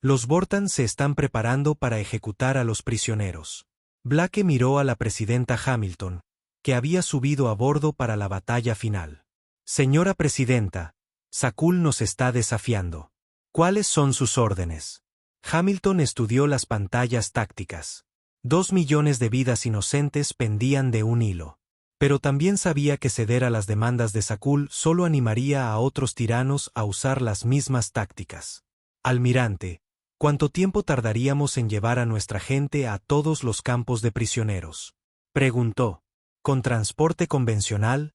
Los Vortan se están preparando para ejecutar a los prisioneros. Blake miró a la presidenta Hamilton, que había subido a bordo para la batalla final. Señora presidenta, Sakul nos está desafiando. ¿Cuáles son sus órdenes? Hamilton estudió las pantallas tácticas. 2 millones de vidas inocentes pendían de un hilo. Pero también sabía que ceder a las demandas de Sakul solo animaría a otros tiranos a usar las mismas tácticas. Almirante, ¿cuánto tiempo tardaríamos en llevar a nuestra gente a todos los campos de prisioneros?, preguntó. Con transporte convencional,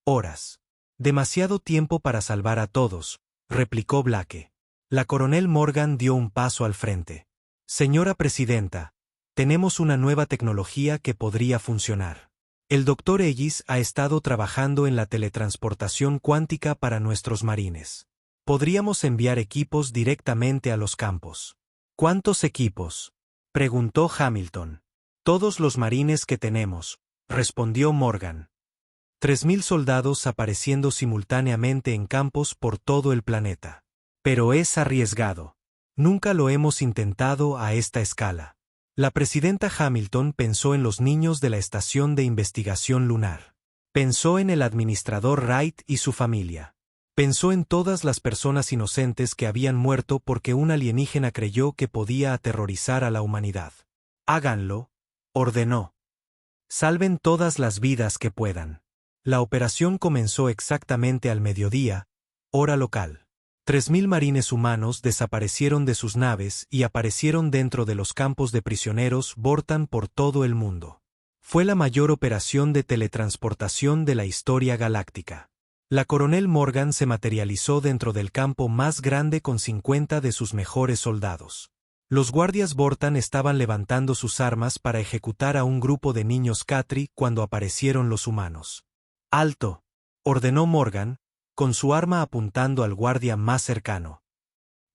horas. Demasiado tiempo para salvar a todos, replicó Blake. La coronel Morgan dio un paso al frente. Señora presidenta, tenemos una nueva tecnología que podría funcionar. El Dr. Ellis ha estado trabajando en la teletransportación cuántica para nuestros marines. Podríamos enviar equipos directamente a los campos. ¿Cuántos equipos?, preguntó Hamilton. Todos los marines que tenemos, respondió Morgan. 3000 soldados apareciendo simultáneamente en campos por todo el planeta. Pero es arriesgado. Nunca lo hemos intentado a esta escala. La presidenta Hamilton pensó en los niños de la estación de investigación lunar. Pensó en el administrador Wright y su familia. Pensó en todas las personas inocentes que habían muerto porque un alienígena creyó que podía aterrorizar a la humanidad. Háganlo, ordenó. Salven todas las vidas que puedan. La operación comenzó exactamente al mediodía, hora local. 3000 marines humanos desaparecieron de sus naves y aparecieron dentro de los campos de prisioneros Vortan por todo el mundo. Fue la mayor operación de teletransportación de la historia galáctica. La coronel Morgan se materializó dentro del campo más grande con 50 de sus mejores soldados. Los guardias Vortan estaban levantando sus armas para ejecutar a un grupo de niños Katri cuando aparecieron los humanos. ¡Alto!, ordenó Morgan, con su arma apuntando al guardia más cercano.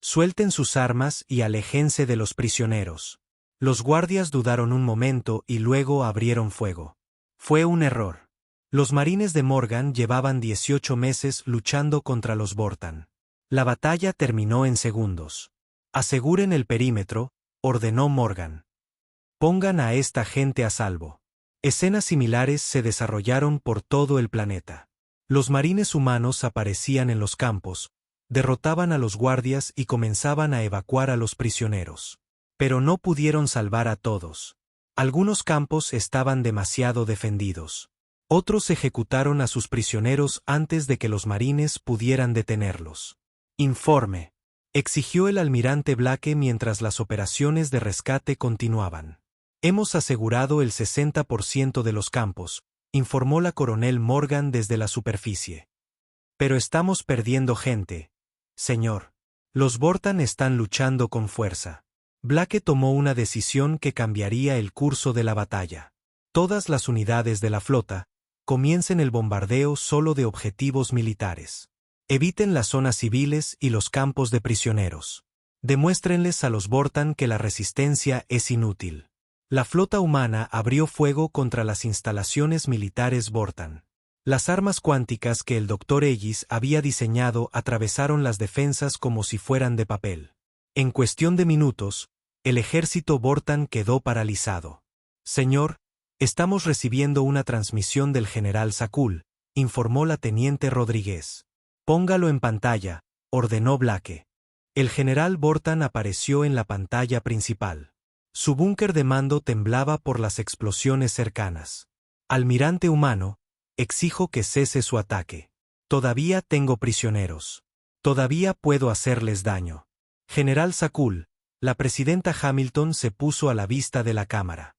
Suelten sus armas y aléjense de los prisioneros. Los guardias dudaron un momento y luego abrieron fuego. Fue un error. Los marines de Morgan llevaban 18 meses luchando contra los Vortan. La batalla terminó en segundos. Aseguren el perímetro, ordenó Morgan. Pongan a esta gente a salvo. Escenas similares se desarrollaron por todo el planeta. Los marines humanos aparecían en los campos, derrotaban a los guardias y comenzaban a evacuar a los prisioneros. Pero no pudieron salvar a todos. Algunos campos estaban demasiado defendidos. Otros ejecutaron a sus prisioneros antes de que los marines pudieran detenerlos. Informe, exigió el almirante Blake mientras las operaciones de rescate continuaban. Hemos asegurado el 60% de los campos, informó la coronel Morgan desde la superficie. Pero estamos perdiendo gente, señor. Los Vortan están luchando con fuerza. Blake tomó una decisión que cambiaría el curso de la batalla. Todas las unidades de la flota, comiencen el bombardeo solo de objetivos militares. Eviten las zonas civiles y los campos de prisioneros. Demuéstrenles a los Vortan que la resistencia es inútil. La flota humana abrió fuego contra las instalaciones militares Vortan. Las armas cuánticas que el Dr. Ellis había diseñado atravesaron las defensas como si fueran de papel. En cuestión de minutos, el ejército Vortan quedó paralizado. Señor, estamos recibiendo una transmisión del general Sakul, informó la teniente Rodríguez. Póngalo en pantalla, ordenó Blake. El general Vortan apareció en la pantalla principal. Su búnker de mando temblaba por las explosiones cercanas. Almirante humano, exijo que cese su ataque. Todavía tengo prisioneros. Todavía puedo hacerles daño. General Sakul, la presidenta Hamilton se puso a la vista de la cámara.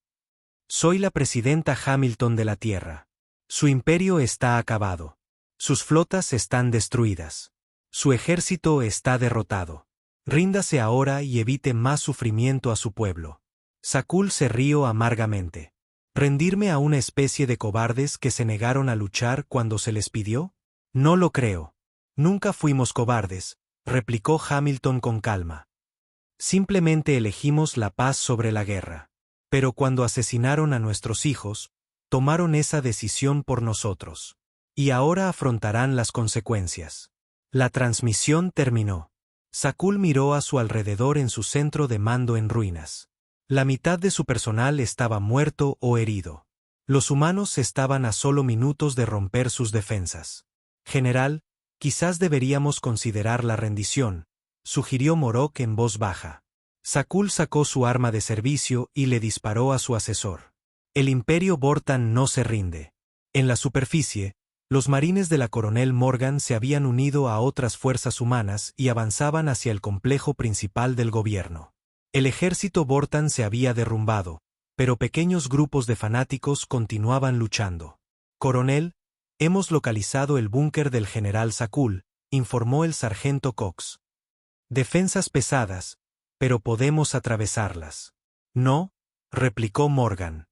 Soy la presidenta Hamilton de la Tierra. Su imperio está acabado. Sus flotas están destruidas. Su ejército está derrotado. Ríndase ahora y evite más sufrimiento a su pueblo. Sakul se rió amargamente. ¿Rendirme a una especie de cobardes que se negaron a luchar cuando se les pidió? No lo creo. Nunca fuimos cobardes, replicó Hamilton con calma. Simplemente elegimos la paz sobre la guerra. Pero cuando asesinaron a nuestros hijos, tomaron esa decisión por nosotros. Y ahora afrontarán las consecuencias. La transmisión terminó. Sakul miró a su alrededor en su centro de mando en ruinas. La mitad de su personal estaba muerto o herido. Los humanos estaban a solo minutos de romper sus defensas. General, quizás deberíamos considerar la rendición, sugirió Morok en voz baja. Sakul sacó su arma de servicio y le disparó a su asesor. El imperio Vortan no se rinde. En la superficie, los marines de la coronel Morgan se habían unido a otras fuerzas humanas y avanzaban hacia el complejo principal del gobierno. El ejército Vortan se había derrumbado, pero pequeños grupos de fanáticos continuaban luchando. Coronel, Hemos localizado el búnker del general Sakul, informó el sargento Cox. Defensas pesadas, pero podemos atravesarlas. No, replicó Morgan.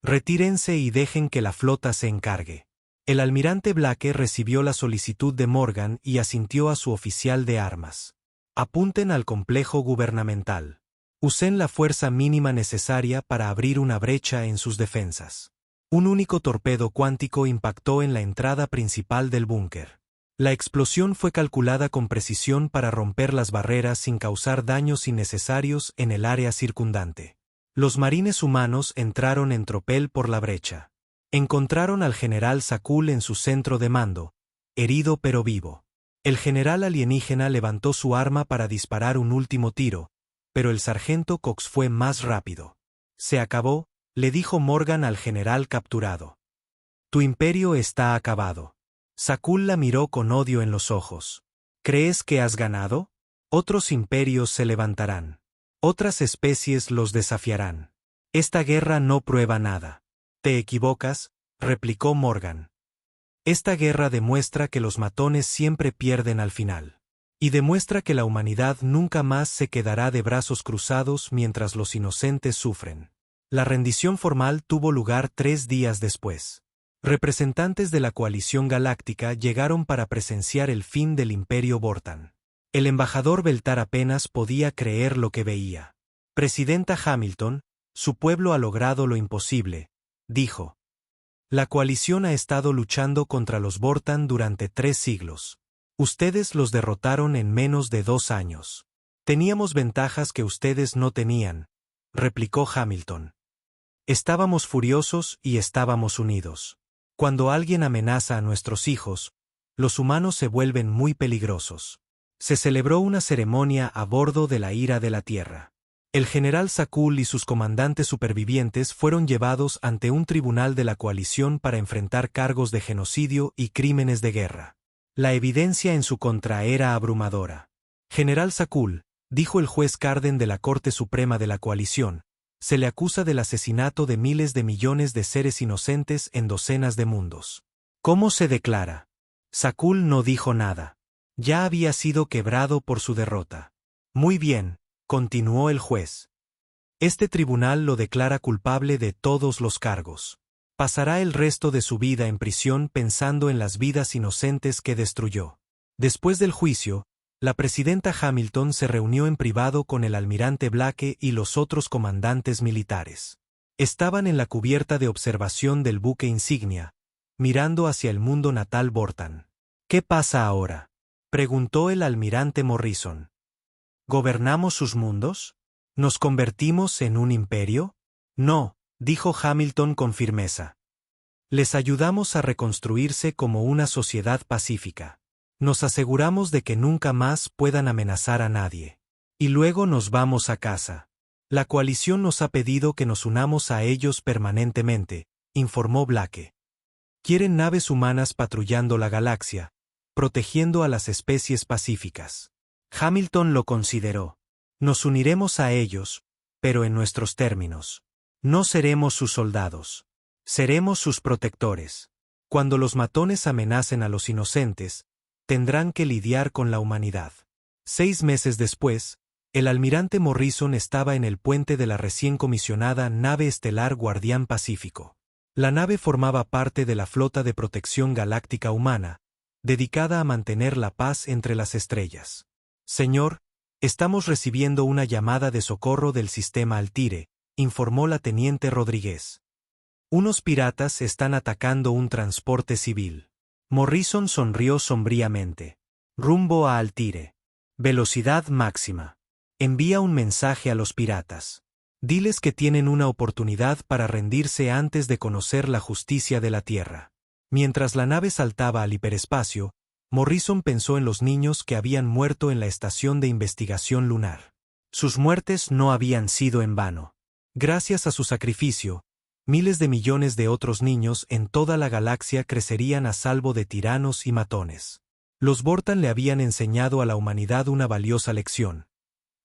Retírense y dejen que la flota se encargue. El almirante Blake recibió la solicitud de Morgan y asintió a su oficial de armas. Apunten al complejo gubernamental. Usen la fuerza mínima necesaria para abrir una brecha en sus defensas. Un único torpedo cuántico impactó en la entrada principal del búnker. La explosión fue calculada con precisión para romper las barreras sin causar daños innecesarios en el área circundante. Los marines humanos entraron en tropel por la brecha. Encontraron al general Sakul en su centro de mando, herido pero vivo. El general alienígena levantó su arma para disparar un último tiro, pero el sargento Cox fue más rápido. Se acabó, le dijo Morgan al general capturado. Tu imperio está acabado. Sakul la miró con odio en los ojos. ¿Crees que has ganado? Otros imperios se levantarán. Otras especies los desafiarán. Esta guerra no prueba nada. Te equivocas, replicó Morgan. Esta guerra demuestra que los matones siempre pierden al final. Y demuestra que la humanidad nunca más se quedará de brazos cruzados mientras los inocentes sufren. La rendición formal tuvo lugar 3 días después. Representantes de la coalición galáctica llegaron para presenciar el fin del Imperio Vortan. El embajador Beltar apenas podía creer lo que veía. Presidenta Hamilton, su pueblo ha logrado lo imposible, dijo. La coalición ha estado luchando contra los Vortan durante 3 siglos. Ustedes los derrotaron en menos de 2 años. Teníamos ventajas que ustedes no tenían, replicó Hamilton. Estábamos furiosos y estábamos unidos. Cuando alguien amenaza a nuestros hijos, los humanos se vuelven muy peligrosos. Se celebró una ceremonia a bordo de la Ira de la Tierra. El general Sakul y sus comandantes supervivientes fueron llevados ante un tribunal de la coalición para enfrentar cargos de genocidio y crímenes de guerra. La evidencia en su contra era abrumadora. General Sakul, dijo el juez Carden de la Corte Suprema de la coalición, se le acusa del asesinato de miles de millones de seres inocentes en docenas de mundos. ¿Cómo se declara? Sakul no dijo nada. Ya había sido quebrado por su derrota. Muy bien, continuó el juez. Este tribunal lo declara culpable de todos los cargos. Pasará el resto de su vida en prisión pensando en las vidas inocentes que destruyó. Después del juicio, la presidenta Hamilton se reunió en privado con el almirante Blake y los otros comandantes militares. Estaban en la cubierta de observación del buque insignia, mirando hacia el mundo natal Vortan. ¿Qué pasa ahora?, preguntó el almirante Morrison. ¿Gobernamos sus mundos? ¿Nos convertimos en un imperio? No, dijo Hamilton con firmeza. Les ayudamos a reconstruirse como una sociedad pacífica. Nos aseguramos de que nunca más puedan amenazar a nadie. Y luego nos vamos a casa. La coalición nos ha pedido que nos unamos a ellos permanentemente, informó Blake. Quieren naves humanas patrullando la galaxia, protegiendo a las especies pacíficas. Hamilton lo consideró. Nos uniremos a ellos, pero en nuestros términos. No seremos sus soldados. Seremos sus protectores. Cuando los matones amenacen a los inocentes, tendrán que lidiar con la humanidad. 6 meses después, el almirante Morrison estaba en el puente de la recién comisionada nave estelar Guardián Pacífico. La nave formaba parte de la flota de protección galáctica humana, dedicada a mantener la paz entre las estrellas. Señor, estamos recibiendo una llamada de socorro del sistema Altire, informó la teniente Rodríguez. Unos piratas están atacando un transporte civil. Morrison sonrió sombríamente. Rumbo a Altire. Velocidad máxima. Envía un mensaje a los piratas. Diles que tienen una oportunidad para rendirse antes de conocer la justicia de la Tierra. Mientras la nave saltaba al hiperespacio, Morrison pensó en los niños que habían muerto en la estación de investigación lunar. Sus muertes no habían sido en vano. Gracias a su sacrificio, miles de millones de otros niños en toda la galaxia crecerían a salvo de tiranos y matones. Los Vortan le habían enseñado a la humanidad una valiosa lección.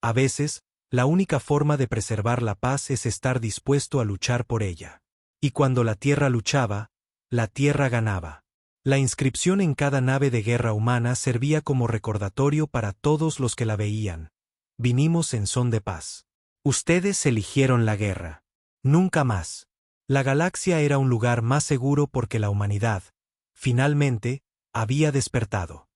A veces, la única forma de preservar la paz es estar dispuesto a luchar por ella. Y cuando la Tierra luchaba, la Tierra ganaba. La inscripción en cada nave de guerra humana servía como recordatorio para todos los que la veían. Vinimos en son de paz. Ustedes eligieron la guerra. Nunca más. La galaxia era un lugar más seguro porque la humanidad, finalmente, había despertado.